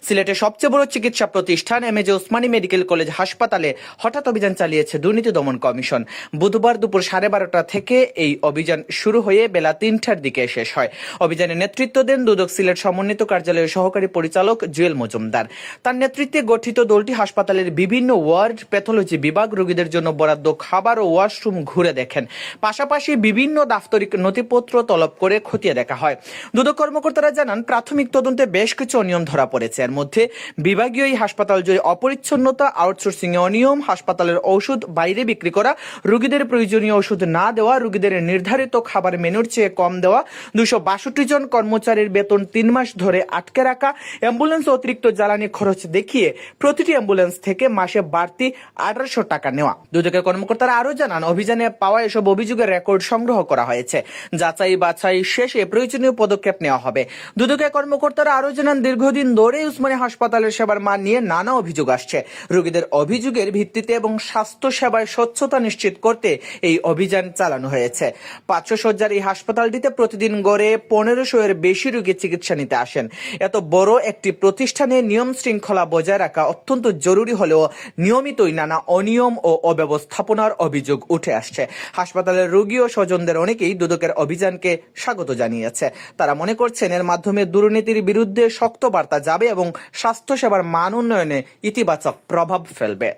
সিলেটের সবচেয়ে বড় চিকিৎসা প্রতিষ্ঠান এমএজে ওসমানী মেডিকেল কলেজ হাসপাতালে হঠাৎ অভিযান চালিয়েছে দুর্নীতি দমন কমিশন। বুধবার দুপুর 12:30 থেকে এই অভিযান শুরু হয়ে বেলা 3টার দিকে শেষ হয়। অভিযানে নেতৃত্ব দেন দুদক সিলেট সমন্বিত কার্যালয়ের সহকারী পরিচালক জুয়েল মজুমদার। তার নেতৃত্বে গঠিত দলটি হাসপাতালের বিভিন্ন ওয়ার্ড, প্যাথোলজি বিভাগ, রোগীদের জন্য বরাদ্দ খাবার ও ওয়াশরুম ঘুরে দেখেন। পাশাপাশি বিভিন্ন দাপ্তরিক নথিপত্র তলব করে খতিয়ে দেখা হয়। দুদক কর্মকর্তারা জানান, প্রাথমিক তদন্তে বেশ কিছু অনিয়ম ধরা পড়েছে। এর মধ্যে বিভাগীয় এই হাসপাতাল জুড়ে অপরিচ্ছন্নতা, আউটসোর্সিং এ অনিয়ম, হাসপাতালের ঔষধ বাইরে বিক্রি করা, রোগীদের প্রয়োজনীয় ওষুধ না দেওয়া, রোগীদের নির্ধারিত খাবার মেনুর চেয়ে কম দেওয়া, 262 জন কর্মচারীর বেতন 3 মাস ধরে আটকে রাখা, অ্যাম্বুলেন্স অতিরিক্ত জ্বালানি খরচ দেখিয়ে প্রতিটি অ্যাম্বুলেন্স থেকে মাসে বাড়তি 1800 টাকা নেওয়া। দুদকের কর্মকর্তারা আরো জানান, অভিযানে পাওয়া এসব অভিযোগের রেকর্ড সংগ্রহ করা হয়েছে। যাচাই বাছাই শেষে প্রয়োজনীয় পদক্ষেপ নেওয়া হবে। দুদকের কর্মকর্তারা আরো জানান, দীর্ঘদিন ধরে উসমানী হাসপাতালের সেবার মান নিয়ে নানা অভিযোগ আসছে। রোগীদের অভিযোগের ভিত্তিতে এবং স্বাস্থ্য সেবায় স্বচ্ছতা নিশ্চিত করতে এই অভিযান চালানো হয়েছে। 500 শয্যার এই হাসপাতালটিতে প্রতিদিন গড়ে 1500 এর বেশি রোগী চিকিৎসা নিতে আসেন। এত বড় একটি প্রতিষ্ঠানে নিয়ম শৃঙ্খলা বজায় রাখা অত্যন্ত জরুরি হলেও নিয়মিতই নানা অনিয়ম ও অব্যবস্থাপনার অভিযোগ উঠে আসছে। হাসপাতালের রোগী ও স্বজনদের অনেকেই দুদকের অভিযানকে স্বাগত জানিয়েছে। তারা মনে করছেন, এর মাধ্যমে দুর্নীতির বিরুদ্ধে শক্ত বার্তা যাবে এবং স্বাস্থ্যসেবার মান উন্নয়নে ইতিবাচক প্রভাব ফেলবে।